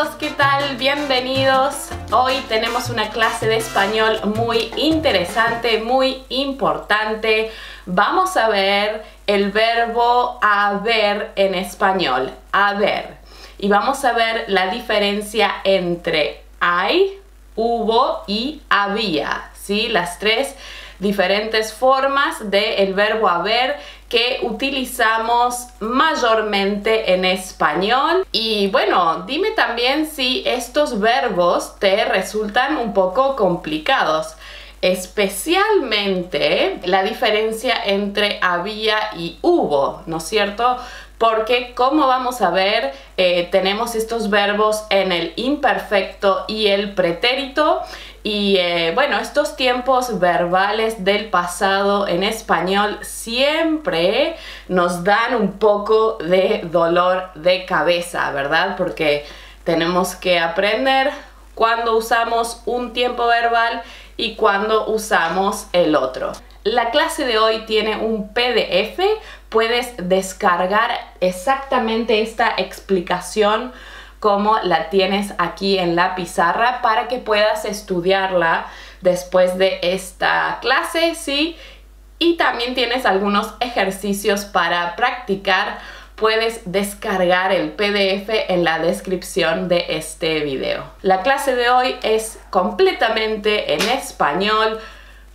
todos, ¿qué tal? Bienvenidos. Hoy tenemos una clase de español muy interesante, muy importante. Vamos a ver el verbo haber en español, haber. Y vamos a ver la diferencia entre hay, hubo y había, ¿sí? Las tres diferentes formas del verbo haber que utilizamos mayormente en español. Y bueno, dime también si estos verbos te resultan un poco complicados, especialmente la diferencia entre había y hubo, ¿no es cierto? Porque como vamos a ver, tenemos estos verbos en el imperfecto y el pretérito. Y bueno, estos tiempos verbales del pasado en español siempre nos dan un poco de dolor de cabeza, ¿verdad? Porque tenemos que aprender cuándo usamos un tiempo verbal y cuándo usamos el otro. La clase de hoy tiene un PDF, puedes descargar exactamente esta explicación como la tienes aquí en la pizarra para que puedas estudiarla después de esta clase, ¿sí? Y también tienes algunos ejercicios para practicar. Puedes descargar el PDF en la descripción de este video. La clase de hoy es completamente en español.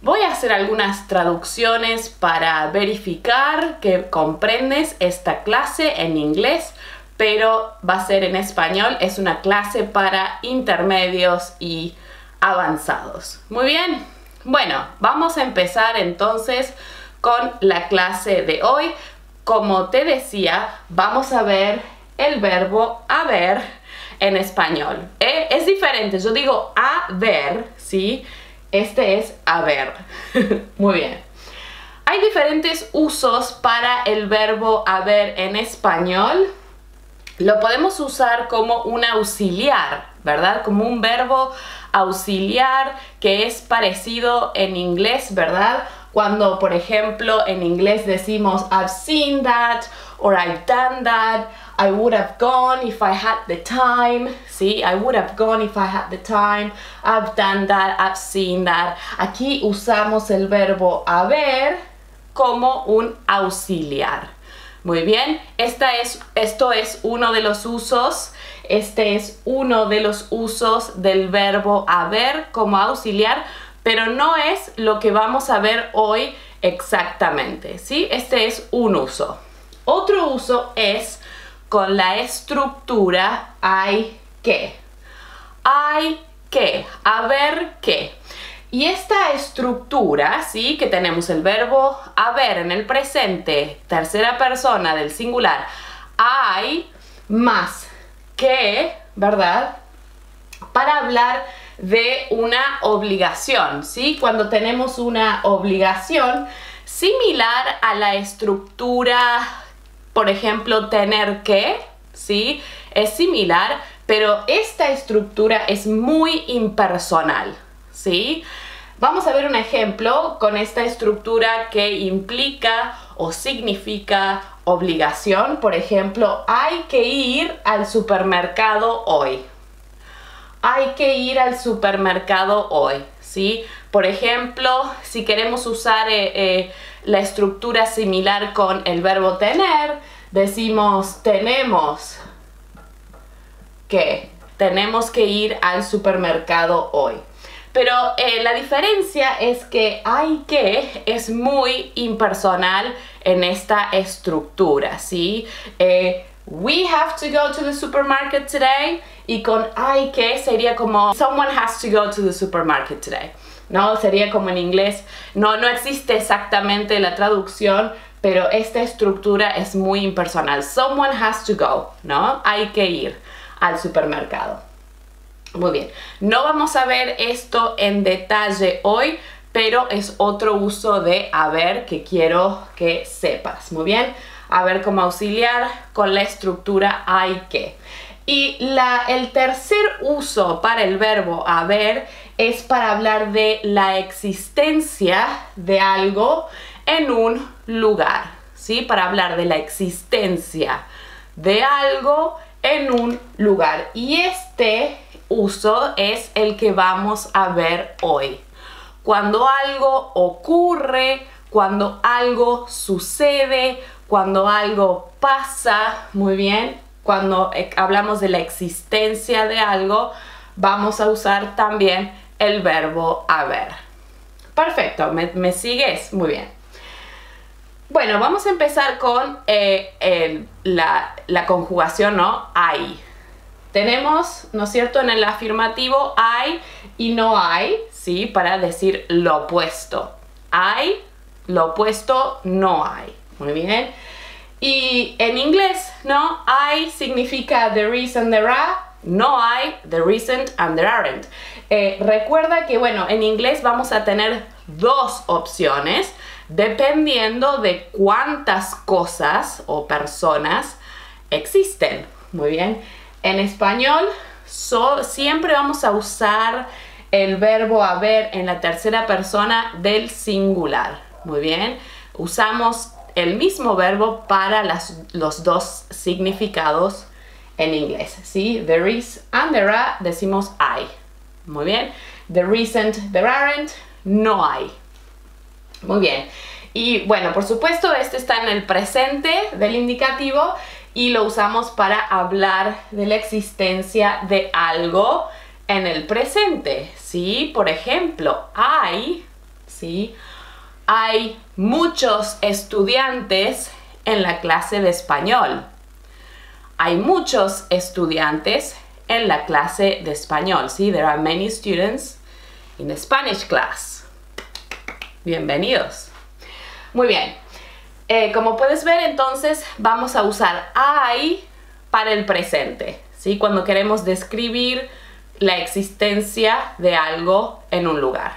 Voy a hacer algunas traducciones para verificar que comprendes esta clase en inglés, pero va a ser en español. Es una clase para intermedios y avanzados. Muy bien. Bueno, vamos a empezar entonces con la clase de hoy. Como te decía, vamos a ver el verbo haber en español. Es diferente. Yo digo haber, ¿sí? Este es haber. Muy bien. Hay diferentes usos para el verbo haber en español. Lo podemos usar como un auxiliar, ¿verdad? Como un verbo auxiliar que es parecido en inglés, ¿verdad? Cuando, por ejemplo, en inglés decimos I've seen that or I've done that. I would have gone if I had the time. ¿Sí? I would have gone if I had the time. I've done that, I've seen that. Aquí usamos el verbo haber como un auxiliar. Muy bien, esto es uno de los usos. Este es uno de los usos del verbo haber como auxiliar, pero no es lo que vamos a ver hoy exactamente, ¿sí? Este es un uso. Otro uso es con la estructura hay que. Hay que, haber que. Y esta estructura, ¿sí? Que tenemos el verbo haber en el presente, tercera persona del singular, hay más que, ¿verdad? Para hablar de una obligación, ¿sí? Cuando tenemos una obligación similar a la estructura, por ejemplo, tener que, ¿sí? Es similar, pero esta estructura es muy impersonal, ¿sí? Vamos a ver un ejemplo con esta estructura que implica o significa obligación. Por ejemplo, hay que ir al supermercado hoy. Hay que ir al supermercado hoy, ¿sí? Por ejemplo, si queremos usar la estructura similar con el verbo tener, decimos tenemos que ir al supermercado hoy. Pero la diferencia es que hay que es muy impersonal en esta estructura, ¿sí? We have to go to the supermarket today. Y con hay que sería como someone has to go to the supermarket today, ¿no? Sería como en inglés. No existe exactamente la traducción, pero esta estructura es muy impersonal. Someone has to go, ¿no? Hay que ir al supermercado. Muy bien, no vamos a ver esto en detalle hoy, pero es otro uso de haber que quiero que sepas. Muy bien, haber como auxiliar con la estructura hay que. Y el tercer uso para el verbo haber es para hablar de la existencia de algo en un lugar, ¿sí? Para hablar de la existencia de algo en un lugar. Y este uso es el que vamos a ver hoy. Cuando algo ocurre, cuando algo sucede, cuando algo pasa, muy bien, cuando hablamos de la existencia de algo, vamos a usar también el verbo haber. Perfecto, ¿me sigues? Muy bien. Bueno, vamos a empezar con la conjugación, ¿no? Hay. Tenemos, ¿no es cierto?, en el afirmativo hay y no hay, ¿sí? Para decir lo opuesto. Hay, lo opuesto, no hay. Muy bien. Y en inglés, ¿no? Hay significa there is and there are. No hay, there isn't and there aren't. Recuerda que, bueno, en inglés vamos a tener dos opciones dependiendo de cuántas cosas o personas existen. Muy bien. En español siempre vamos a usar el verbo haber en la tercera persona del singular. Muy bien. Usamos el mismo verbo para los dos significados en inglés, ¿sí? There is and there are, decimos hay. Muy bien. There isn't, there aren't, no hay. Muy bien. Y bueno, por supuesto, este está en el presente del indicativo y lo usamos para hablar de la existencia de algo en el presente, ¿sí? Por ejemplo, ¿sí? Hay muchos estudiantes en la clase de español. Hay muchos estudiantes en la clase de español, ¿sí? There are many students in the Spanish class. Bienvenidos. Muy bien. Como puedes ver, entonces vamos a usar hay para el presente, ¿sí? Cuando queremos describir la existencia de algo en un lugar.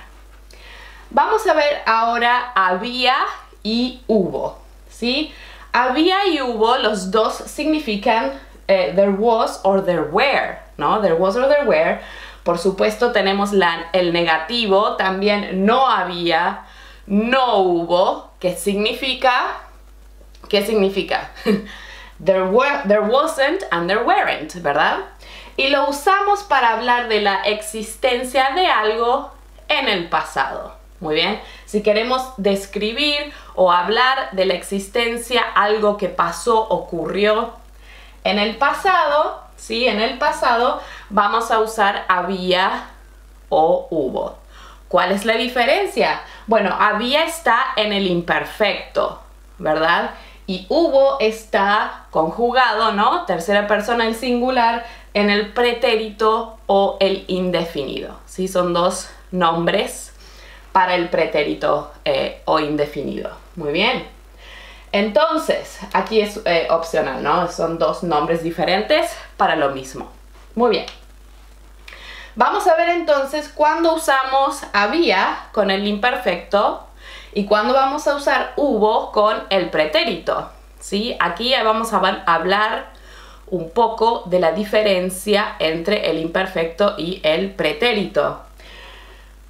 Vamos a ver ahora había y hubo, ¿sí? Había y hubo, los dos significan there was or there were, ¿no? There was or there were. Por supuesto tenemos el negativo, también no había, no hubo, ¿qué significa? ¿Qué significa? There wasn't and there weren't, ¿verdad? Y lo usamos para hablar de la existencia de algo en el pasado. Muy bien. Si queremos describir o hablar de la existencia, algo que pasó, ocurrió en el pasado, ¿sí? En el pasado vamos a usar había o hubo. ¿Cuál es la diferencia? Bueno, había está en el imperfecto, ¿verdad? Y hubo está conjugado, ¿no? Tercera persona el singular en el pretérito o el indefinido, ¿sí? Son dos nombres para el pretérito o indefinido. Muy bien. Entonces, aquí es opcional, ¿no? Son dos nombres diferentes para lo mismo. Muy bien. Vamos a ver entonces cuándo usamos había con el imperfecto y cuándo vamos a usar hubo con el pretérito, ¿sí? Aquí ya vamos a hablar un poco de la diferencia entre el imperfecto y el pretérito.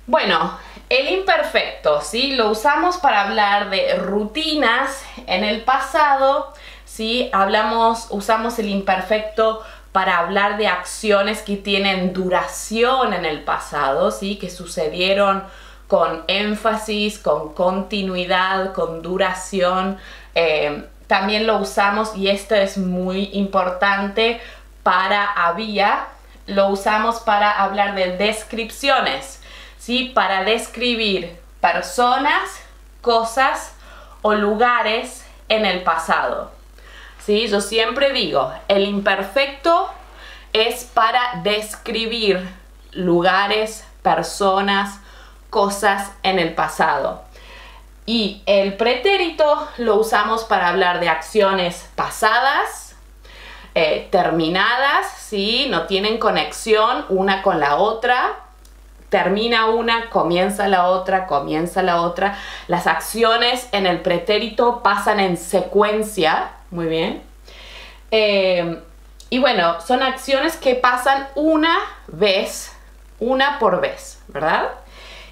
Bueno, el imperfecto, ¿sí? Lo usamos para hablar de rutinas en el pasado, ¿sí? Usamos el imperfecto para hablar de acciones que tienen duración en el pasado, ¿sí? Que sucedieron con énfasis, con continuidad, con duración. También lo usamos, y esto es muy importante, para había. Lo usamos para hablar de descripciones, ¿sí? Para describir personas, cosas o lugares en el pasado. ¿Sí? Yo siempre digo, el imperfecto es para describir lugares, personas, cosas en el pasado. Y el pretérito lo usamos para hablar de acciones pasadas, terminadas, ¿sí? No tienen conexión una con la otra. Termina una, comienza la otra, comienza la otra. Las acciones en el pretérito pasan en secuencia. Muy bien. Y bueno, son acciones que pasan una por vez, ¿verdad?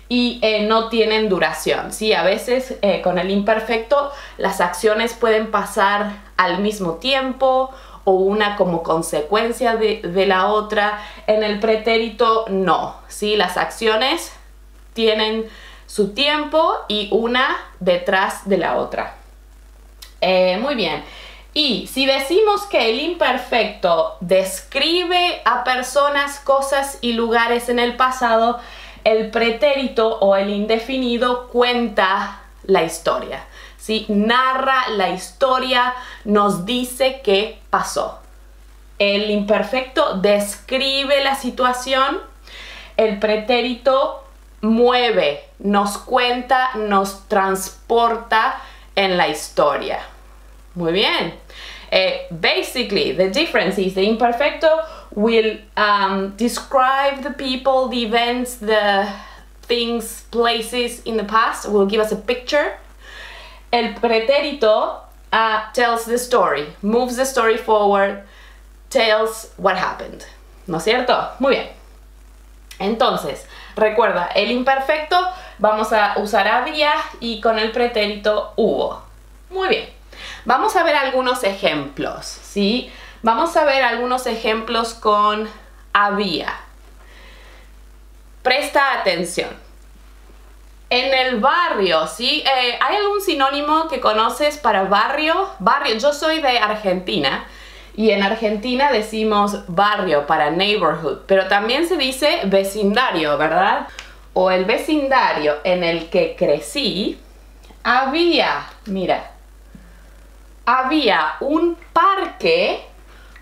Y no tienen duración, ¿sí? A veces con el imperfecto las acciones pueden pasar al mismo tiempo o una como consecuencia de la otra. En el pretérito no, ¿sí? Las acciones tienen su tiempo y una detrás de la otra. Muy bien. Y si decimos que el imperfecto describe a personas, cosas y lugares en el pasado, el pretérito o el indefinido cuenta la historia, ¿sí? Narra la historia, nos dice qué pasó. El imperfecto describe la situación, el pretérito mueve, nos cuenta, nos transporta en la historia. Muy bien. Basically, the difference is the imperfecto will describe the people, the events, the things, places in the past, will give us a picture. El pretérito tells the story, moves the story forward, tells what happened. ¿No es cierto? Muy bien. Entonces, recuerda, el imperfecto vamos a usar había y con el pretérito hubo. Muy bien. Vamos a ver algunos ejemplos, ¿sí? Vamos a ver algunos ejemplos con había. Presta atención. En el barrio, ¿sí? ¿Hay algún sinónimo que conoces para barrio? Barrio, yo soy de Argentina y en Argentina decimos barrio para neighborhood, pero también se dice vecindario, ¿verdad? O el vecindario en el que crecí, había, mira, había un parque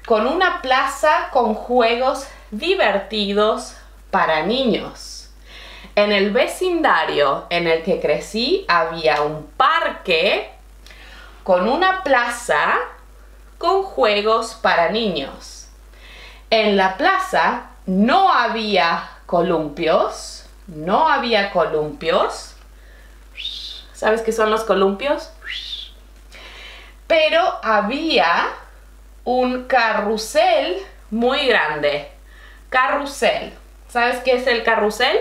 con una plaza con juegos divertidos para niños. En el vecindario en el que crecí había un parque con una plaza con juegos para niños. En la plaza no había columpios. No había columpios. ¿Sabes qué son los columpios? Pero había un carrusel muy grande. Carrusel. ¿Sabes qué es el carrusel?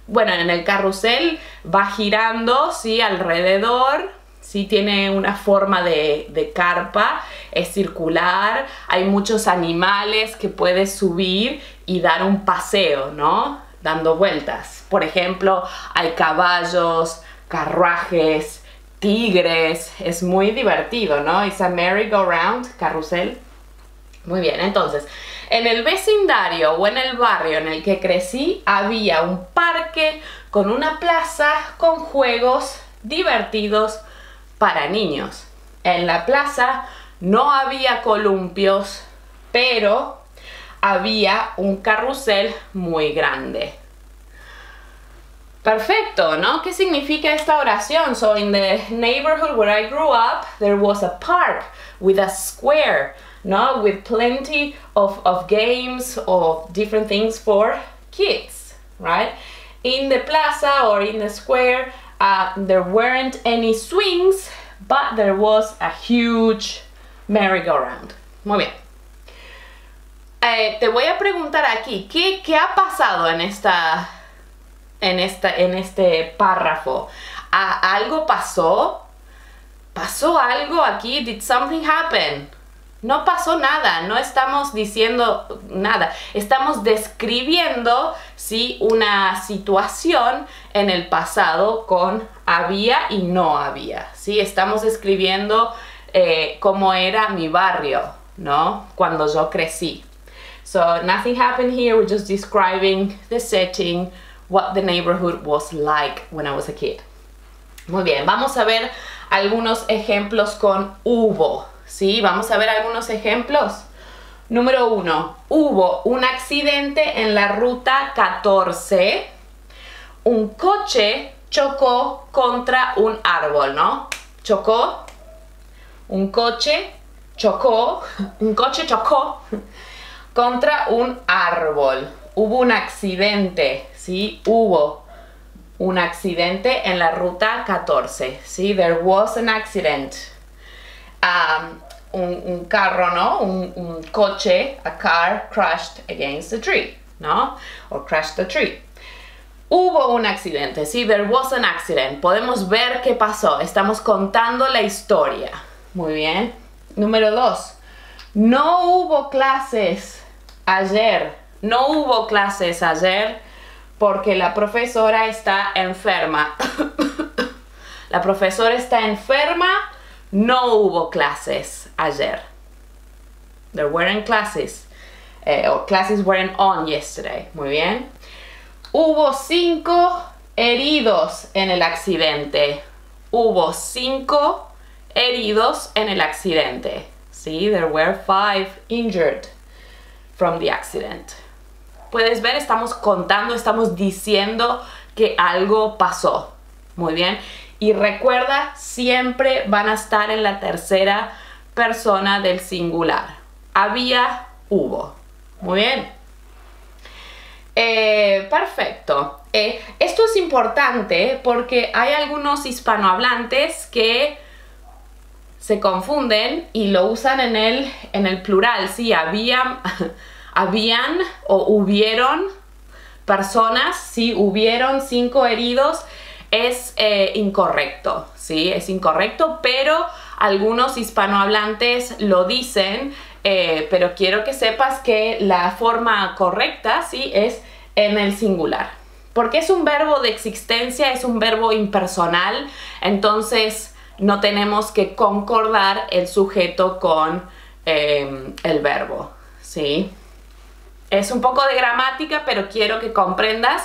Bueno, en el carrusel va girando, ¿sí? Alrededor, ¿sí? Tiene una forma de carpa, es circular, hay muchos animales que puedes subir y dar un paseo, ¿no? Dando vueltas. Por ejemplo, hay caballos, carruajes, tigres, es muy divertido, ¿no? Es a merry-go-round, carrusel. Muy bien, entonces, en el vecindario o en el barrio en el que crecí había un parque con una plaza con juegos divertidos para niños. En la plaza no había columpios, pero había un carrusel muy grande. Perfecto, ¿no? ¿Qué significa esta oración? So, in the neighborhood where I grew up, there was a park with a square, no? With plenty of games, of different things for kids, right? In the plaza or in the square, there weren't any swings, but there was a huge merry-go-round. Muy bien. Te voy a preguntar aquí, ¿qué ha pasado en este párrafo? ¿Algo pasó? ¿Pasó algo aquí? Did something happen? No pasó nada, no estamos diciendo nada. Estamos describiendo, ¿sí? Una situación en el pasado con había y no había, ¿sí? Estamos describiendo cómo era mi barrio, ¿no? Cuando yo crecí. So, nothing happened here, we're just describing the setting, what the neighborhood was like when I was a kid. Muy bien, vamos a ver algunos ejemplos con hubo, ¿sí? Vamos a ver algunos ejemplos. Número 1, hubo un accidente en la ruta 14. Un coche chocó contra un árbol, ¿no? Chocó, un coche chocó contra un árbol. Hubo un accidente, ¿sí? Hubo un accidente en la ruta 14, ¿sí? There was an accident. Un carro, ¿no? Un coche, a car crashed against a tree, ¿no? Or crashed a tree. Hubo un accidente, ¿sí? There was an accident. Podemos ver qué pasó. Estamos contando la historia. Muy bien. Número 2. No hubo clases ayer. No hubo clases ayer porque la profesora está enferma. La profesora está enferma. No hubo clases ayer. There weren't classes. Or classes weren't on yesterday. Muy bien. Hubo 5 heridos en el accidente. Hubo 5 heridos en el accidente. Sí, there were 5 injured from the accident. Puedes ver, estamos contando, estamos diciendo que algo pasó. Muy bien. Y recuerda, siempre van a estar en la tercera persona del singular. Había, hubo. Muy bien. Perfecto. Esto es importante porque hay algunos hispanohablantes que se confunden y lo usan en el plural. Sí, habían o hubieron personas, sí, hubieron 5 heridos, es incorrecto, sí, es incorrecto, pero algunos hispanohablantes lo dicen, pero quiero que sepas que la forma correcta, sí, es en el singular. Porque es un verbo de existencia, es un verbo impersonal, entonces no tenemos que concordar el sujeto con el verbo, ¿sí? Es un poco de gramática, pero quiero que comprendas.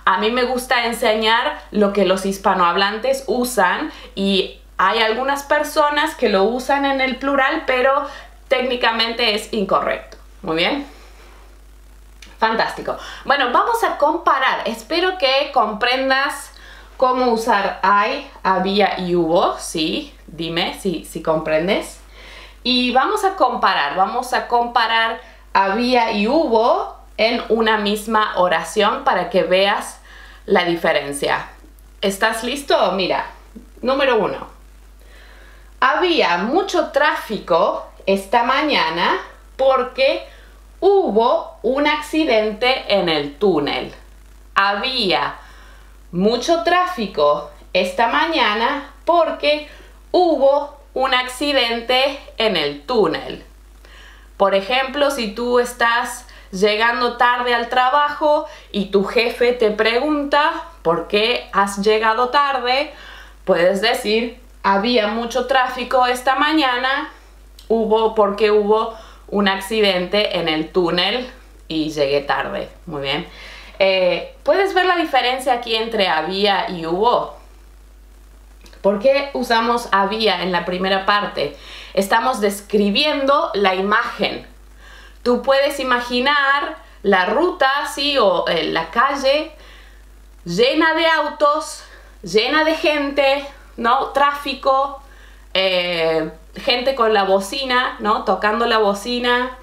A mí me gusta enseñar lo que los hispanohablantes usan y hay algunas personas que lo usan en el plural, pero técnicamente es incorrecto. Muy bien. Fantástico. Bueno, vamos a comparar. Espero que comprendas cómo usar hay, había y hubo. Sí, dime si comprendes. Y vamos a comparar había y hubo en una misma oración para que veas la diferencia. ¿Estás listo? Mira, número 1. Había mucho tráfico esta mañana porque hubo un accidente en el túnel. Había mucho tráfico esta mañana porque hubo un accidente en el túnel. Por ejemplo, si tú estás llegando tarde al trabajo y tu jefe te pregunta ¿por qué has llegado tarde? Puedes decir había mucho tráfico esta mañana porque hubo un accidente en el túnel y llegué tarde. Muy bien. ¿Puedes ver la diferencia aquí entre había y hubo? ¿Por qué usamos había en la primera parte? Estamos describiendo la imagen. Tú puedes imaginar la ruta, ¿sí? O la calle llena de autos, llena de gente, ¿no? Tráfico, gente con la bocina, ¿no? Tocando la bocina.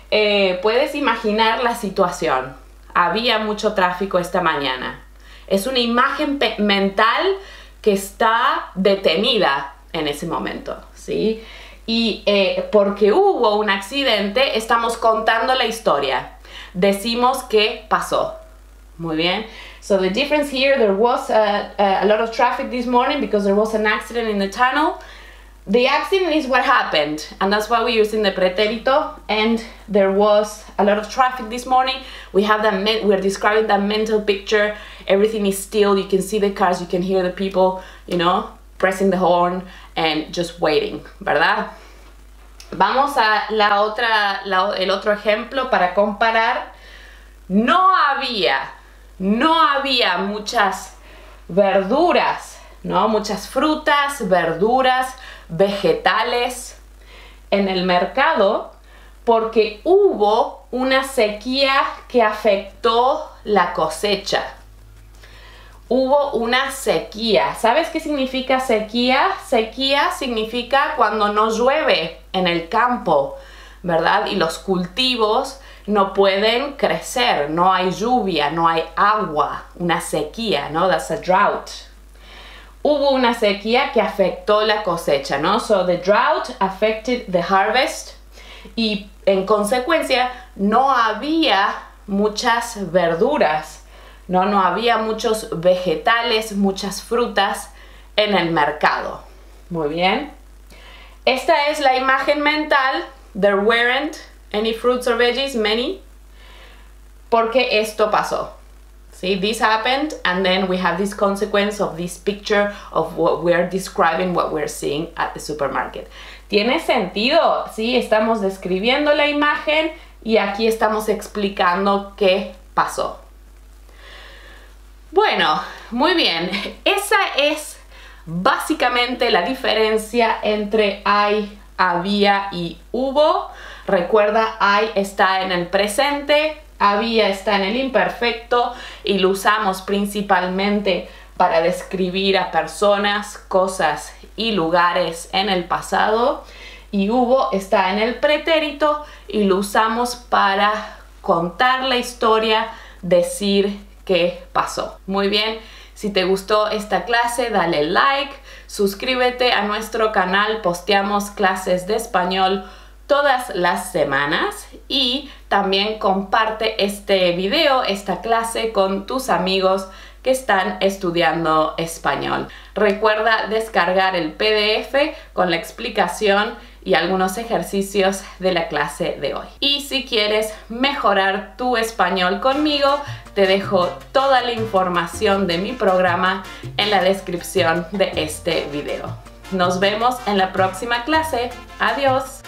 Puedes imaginar la situación. Había mucho tráfico esta mañana. Es una imagen mental que está detenida en ese momento, ¿sí? Y porque hubo un accidente, estamos contando la historia. Decimos que pasó. Muy bien. So the difference here, there was a lot of traffic this morning because there was an accident in the tunnel. The accident is what happened, and that's why we're using the pretérito. And there was a lot of traffic this morning. We're describing that mental picture. Everything is still. You can see the cars, you can hear the people, you know, pressing the horn and just waiting, ¿verdad? Vamos a el otro ejemplo para comparar. No había muchas verduras, ¿no? Muchas frutas, verduras, vegetales en el mercado porque hubo una sequía que afectó la cosecha. Hubo una sequía. ¿Sabes qué significa sequía? Sequía significa cuando no llueve en el campo, ¿verdad? Y los cultivos no pueden crecer, no hay lluvia, no hay agua, una sequía, ¿no? That's a drought. Hubo una sequía que afectó la cosecha, ¿no? So the drought affected the harvest y en consecuencia no había muchas verduras, ¿no? No había muchos vegetales, muchas frutas en el mercado. Muy bien. Esta es la imagen mental there weren't any fruits or veggies, many, porque esto pasó. See, this happened, and then we have this consequence of this picture of what we're describing, what we're seeing at the supermarket. ¿Tiene sentido? Sí, estamos describiendo la imagen y aquí estamos explicando qué pasó. Bueno, muy bien. Esa es básicamente la diferencia entre hay, había y hubo. Recuerda, hay está en el presente, había está en el imperfecto y lo usamos principalmente para describir a personas, cosas y lugares en el pasado. Y hubo está en el pretérito y lo usamos para contar la historia, decir qué pasó. Muy bien, si te gustó esta clase, dale like, suscríbete a nuestro canal, posteamos clases de español todas las semanas y también comparte este video, esta clase con tus amigos que están estudiando español. Recuerda descargar el PDF con la explicación y algunos ejercicios de la clase de hoy. Y si quieres mejorar tu español conmigo, te dejo toda la información de mi programa en la descripción de este video. Nos vemos en la próxima clase. Adiós.